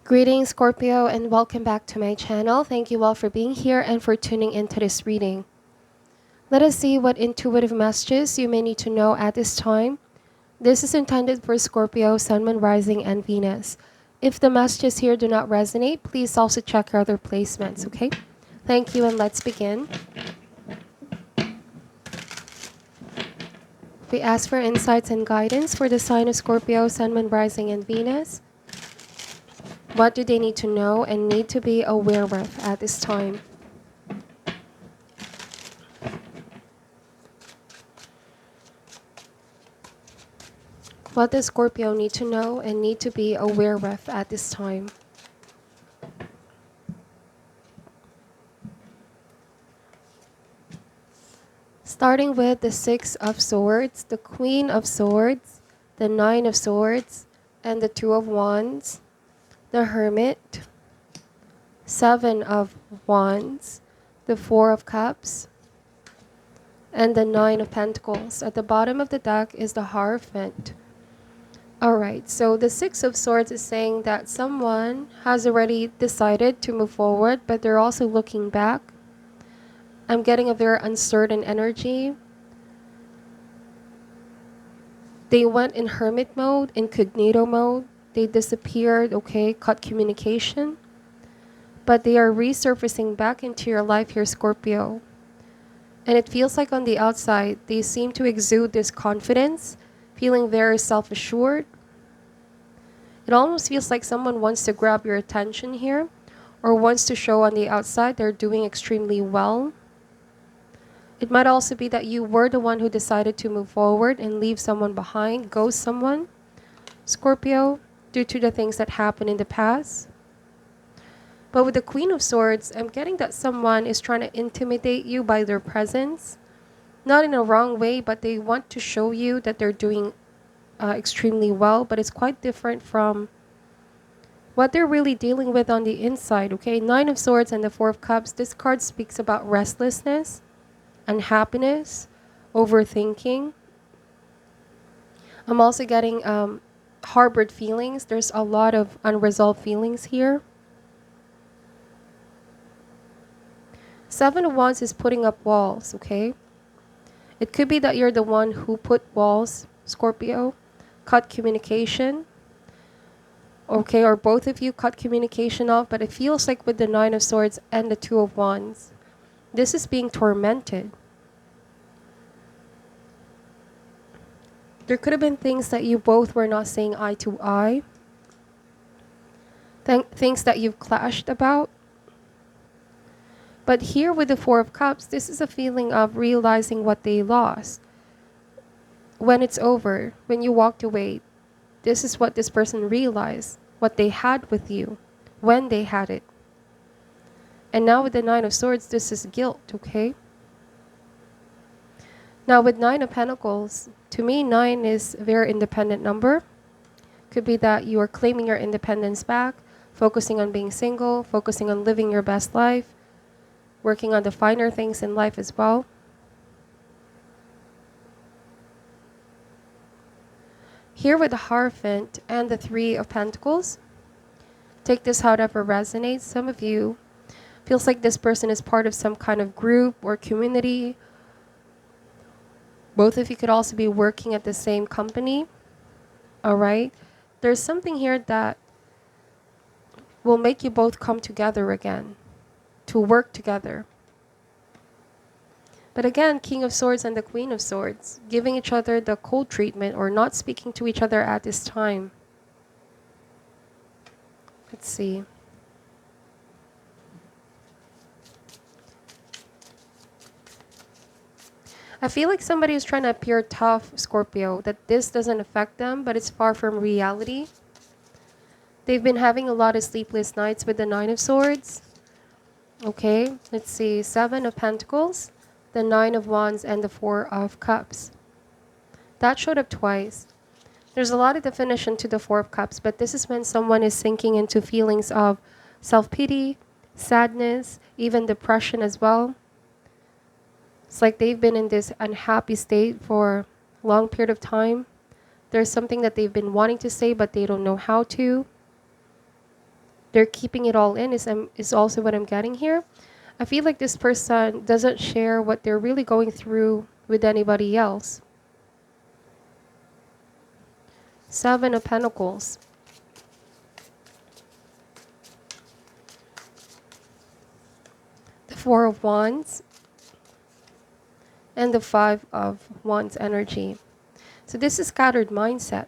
Greetings, Scorpio, and welcome back to my channel. Thank you all for being here and for tuning into this reading. Let us see what intuitive messages you may need to know at this time. This is intended for Scorpio, Sun, Moon, Rising, and Venus. If the messages here do not resonate, please also check your other placements, okay? Thank you, and let's begin. We ask for insights and guidance for the sign of Scorpio, Sun, Moon, Rising, and Venus. What do they need to know and need to be aware of at this time? What does Scorpio need to know and need to be aware of at this time? Starting with the Six of Swords, the Queen of Swords, the Nine of Swords, and the Two of Wands, the Hermit, Seven of Wands, the Four of Cups, and the Nine of Pentacles. At the bottom of the deck is the Hierophant. Alright, so the Six of Swords is saying that someone has already decided to move forward, but they're also looking back. I'm getting a very uncertain energy. They went in hermit mode, incognito mode. They disappeared, okay, cut communication. But they are resurfacing back into your life here, Scorpio. And it feels like on the outside, they seem to exude this confidence, feeling very self-assured. It almost feels like someone wants to grab your attention here, or wants to show on the outside they're doing extremely well. It might also be that you were the one who decided to move forward and leave someone behind, ghost someone, Scorpio, due to the things that happened in the past. But with the Queen of Swords, I'm getting that someone is trying to intimidate you by their presence. Not in a wrong way, but they want to show you that they're doing extremely well. But it's quite different from what they're really dealing with on the inside, okay? Nine of Swords and the Four of Cups. This card speaks about restlessness, unhappiness, overthinking. I'm also getting harbored feelings. There's a lot of unresolved feelings here. Seven of Wands is putting up walls, okay? It could be that you're the one who put walls, Scorpio, cut communication, okay? Or both of you cut communication off, but it feels like with the Nine of Swords and the Two of Wands, this is being tormented. There could have been things that you both were not saying eye to eye. Things that you've clashed about. But here with the Four of Cups, this is a feeling of realizing what they lost. When it's over, when you walked away, this is what this person realized, what they had with you, when they had it. And now with the Nine of Swords, this is guilt, okay? Now with Nine of Pentacles, to me, 9 is a very independent number. Could be that you are claiming your independence back, focusing on being single, focusing on living your best life, working on the finer things in life as well. Here with the Hierophant and the Three of Pentacles, take this however resonates. Some of you feels like this person is part of some kind of group or community. Both of you could also be working at the same company. All right. There's something here that will make you both come together again, to work together. But again, King of Swords and the Queen of Swords, giving each other the cold treatment or not speaking to each other at this time. Let's see. I feel like somebody is trying to appear tough, Scorpio, that this doesn't affect them, but it's far from reality. They've been having a lot of sleepless nights with the Nine of Swords. Okay, let's see. Seven of Pentacles, the Nine of Wands, and the Four of Cups. That showed up twice. There's a lot of definition to the Four of Cups, but this is when someone is sinking into feelings of self-pity, sadness, even depression as well. It's like they've been in this unhappy state for a long period of time. There's something that they've been wanting to say, but they don't know how to. They're keeping it all in is also what I'm getting here. I feel like this person doesn't share what they're really going through with anybody else. Seven of Pentacles. The Four of Wands. And the Five of Wands energy. So this is scattered mindset.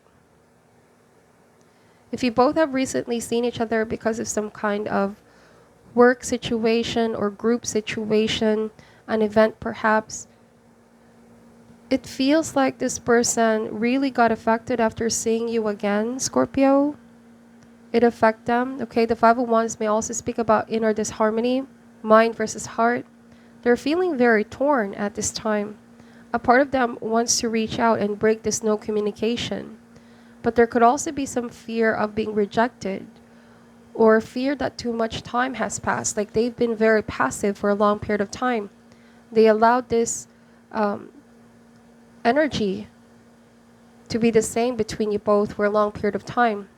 If you both have recently seen each other because of some kind of work situation or group situation, an event perhaps, it feels like this person really got affected after seeing you again, Scorpio. It affected them. Okay, the Five of Wands may also speak about inner disharmony, mind versus heart. They're feeling very torn at this time. A part of them wants to reach out and break this no communication. But there could also be some fear of being rejected or fear that too much time has passed. Like they've been very passive for a long period of time. They allowed this energy to be the same between you both for a long period of time.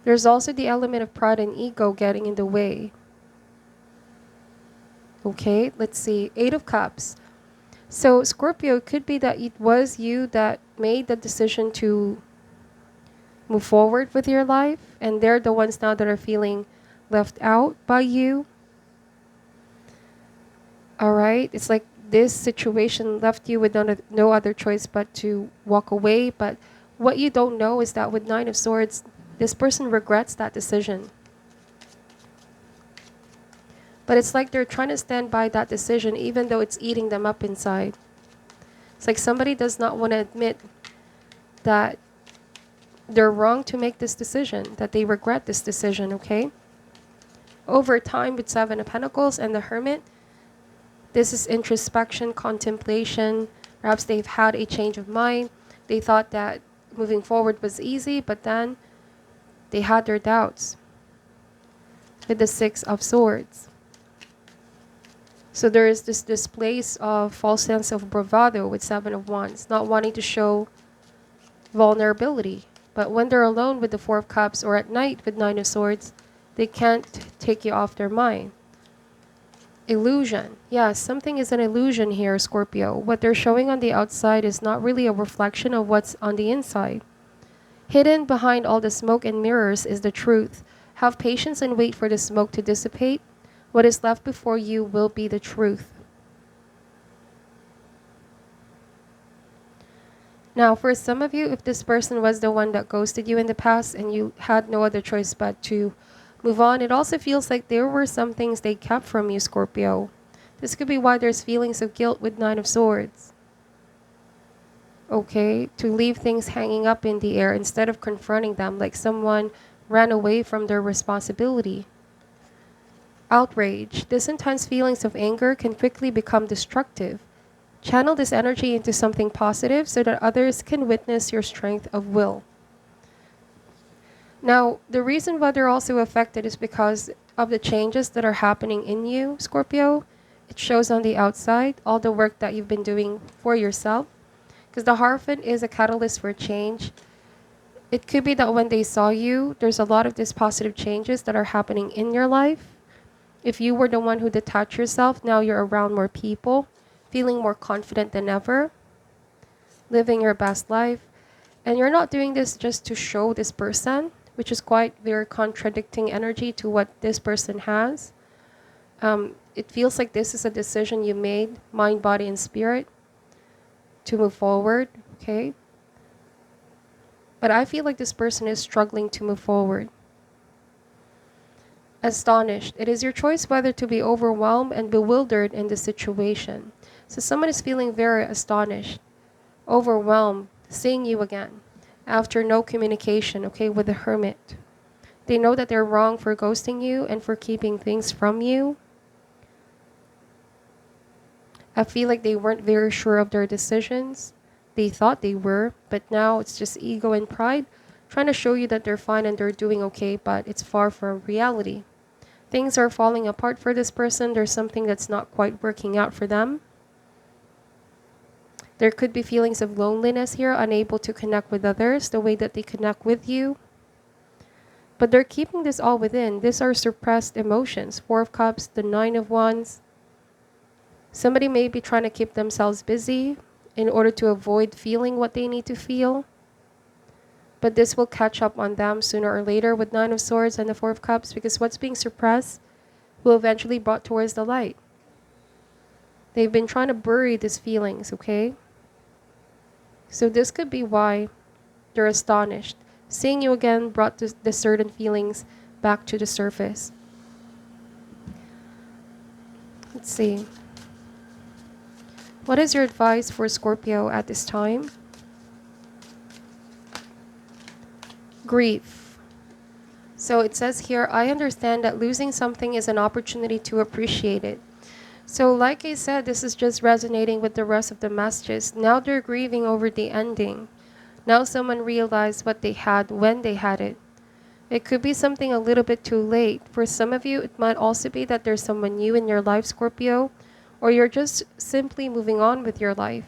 There's also the element of pride and ego getting in the way. Okay, let's see. Eight of Cups. So Scorpio, it could be that it was you that made the decision to move forward with your life, and they're the ones now that are feeling left out by you. All right, it's like this situation left you with no other choice but to walk away. But what you don't know is that with Nine of Swords, this person regrets that decision. But it's like they're trying to stand by that decision even though it's eating them up inside. It's like somebody does not want to admit that they're wrong to make this decision, that they regret this decision, okay? Over time with Seven of Pentacles and the Hermit, this is introspection, contemplation. Perhaps they've had a change of mind. They thought that moving forward was easy, but then they had their doubts. With the Six of Swords. So there is this displace of false sense of bravado with Seven of Wands, not wanting to show vulnerability. But when they're alone with the Four of Cups or at night with Nine of Swords, they can't take you off their mind. Illusion. Yeah, something is an illusion here, Scorpio. What they're showing on the outside is not really a reflection of what's on the inside. Hidden behind all the smoke and mirrors is the truth. Have patience and wait for the smoke to dissipate. What is left before you will be the truth. Now, for some of you, if this person was the one that ghosted you in the past and you had no other choice but to move on, it also feels like there were some things they kept from you, Scorpio. This could be why there's feelings of guilt with Nine of Swords. Okay, to leave things hanging up in the air instead of confronting them, like someone ran away from their responsibility. Outrage. This intense feelings of anger can quickly become destructive. Channel this energy into something positive so that others can witness your strength of will. Now, the reason why they're also affected is because of the changes that are happening in you, Scorpio. It shows on the outside, all the work that you've been doing for yourself. Because the Hierophant is a catalyst for change. It could be that when they saw you, there's a lot of these positive changes that are happening in your life. If you were the one who detached yourself, now you're around more people, feeling more confident than ever, living your best life. And you're not doing this just to show this person, which is quite very contradicting energy to what this person has. It feels like this is a decision you made, mind, body, and spirit, to move forward, okay? But I feel like this person is struggling to move forward. Astonished. It is your choice whether to be overwhelmed and bewildered in the situation. So someone is feeling very astonished, overwhelmed, seeing you again after no communication, okay, with the Hermit. They know that they're wrong for ghosting you and for keeping things from you. I feel like they weren't very sure of their decisions. They thought they were, but now it's just ego and pride trying to show you that they're fine and they're doing okay, but it's far from reality. Things are falling apart for this person. There's something that's not quite working out for them. There could be feelings of loneliness here, unable to connect with others the way that they connect with you. But they're keeping this all within. These are suppressed emotions. Four of Cups, the Nine of Wands. Somebody may be trying to keep themselves busy in order to avoid feeling what they need to feel. But this will catch up on them sooner or later with Nine of Swords and the Four of Cups, because what's being suppressed will eventually be brought towards the light. They've been trying to bury these feelings, okay? So this could be why they're astonished. Seeing you again brought the certain feelings back to the surface. Let's see. What is your advice for Scorpio at this time? Grief. So it says here, I understand that losing something is an opportunity to appreciate it. So like I said, this is just resonating with the rest of the messages. Now they're grieving over the ending. Now someone realized what they had when they had it. It could be something a little bit too late. For some of you, it might also be that there's someone new in your life, Scorpio, or you're just simply moving on with your life.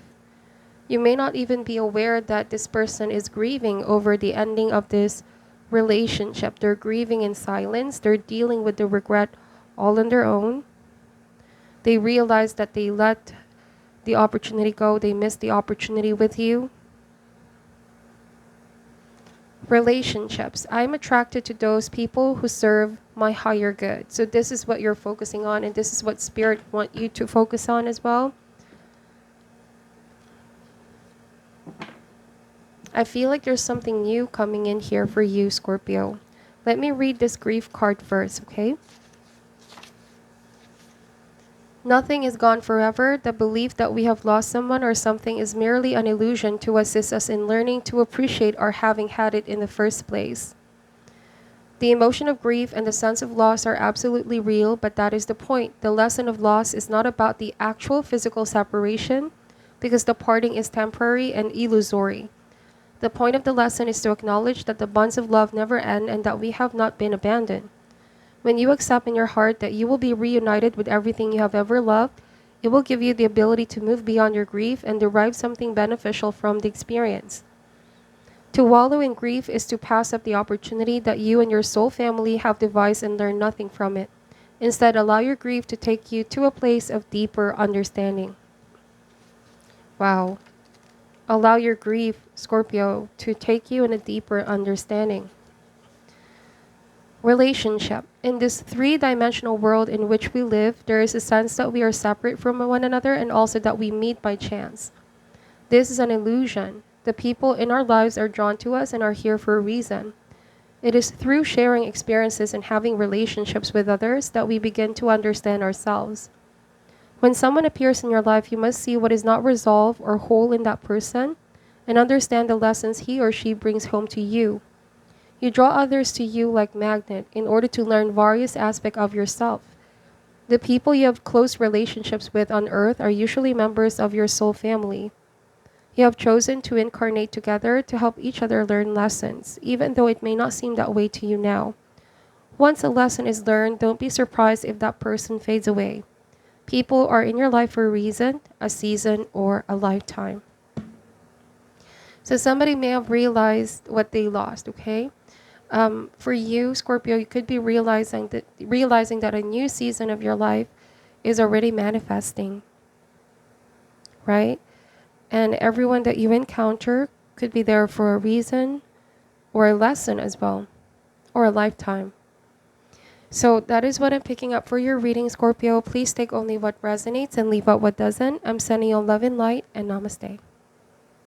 You may not even be aware that this person is grieving over the ending of this relationship. They're grieving in silence. They're dealing with the regret all on their own. They realize that they let the opportunity go. They missed the opportunity with you. Relationships. I'm attracted to those people who serve my higher good. So this is what you're focusing on, and this is what Spirit want you to focus on as well. I feel like there's something new coming in here for you, Scorpio. Let me read this grief card first, okay? Nothing is gone forever. The belief that we have lost someone or something is merely an illusion to assist us in learning to appreciate our having had it in the first place. The emotion of grief and the sense of loss are absolutely real, but that is the point. The lesson of loss is not about the actual physical separation, because the parting is temporary and illusory. The point of the lesson is to acknowledge that the bonds of love never end and that we have not been abandoned. When you accept in your heart that you will be reunited with everything you have ever loved, it will give you the ability to move beyond your grief and derive something beneficial from the experience. To wallow in grief is to pass up the opportunity that you and your soul family have devised and learn nothing from it. Instead, allow your grief to take you to a place of deeper understanding. Wow. Allow your grief, Scorpio, to take you in a deeper understanding. Relationship. In this three-dimensional world in which we live, there is a sense that we are separate from one another and also that we meet by chance. This is an illusion. The people in our lives are drawn to us and are here for a reason. It is through sharing experiences and having relationships with others that we begin to understand ourselves. When someone appears in your life, you must see what is not resolved or whole in that person and understand the lessons he or she brings home to you. You draw others to you like magnet in order to learn various aspects of yourself. The people you have close relationships with on earth are usually members of your soul family. You have chosen to incarnate together to help each other learn lessons, even though it may not seem that way to you now. Once a lesson is learned, don't be surprised if that person fades away. People are in your life for a reason, a season, or a lifetime. So somebody may have realized what they lost, okay? For you, Scorpio, you could be realizing that a new season of your life is already manifesting, right? And everyone that you encounter could be there for a reason or a lesson as well, or a lifetime. So that is what I'm picking up for your reading, Scorpio. Please take only what resonates and leave out what doesn't. I'm sending you love and light, and namaste.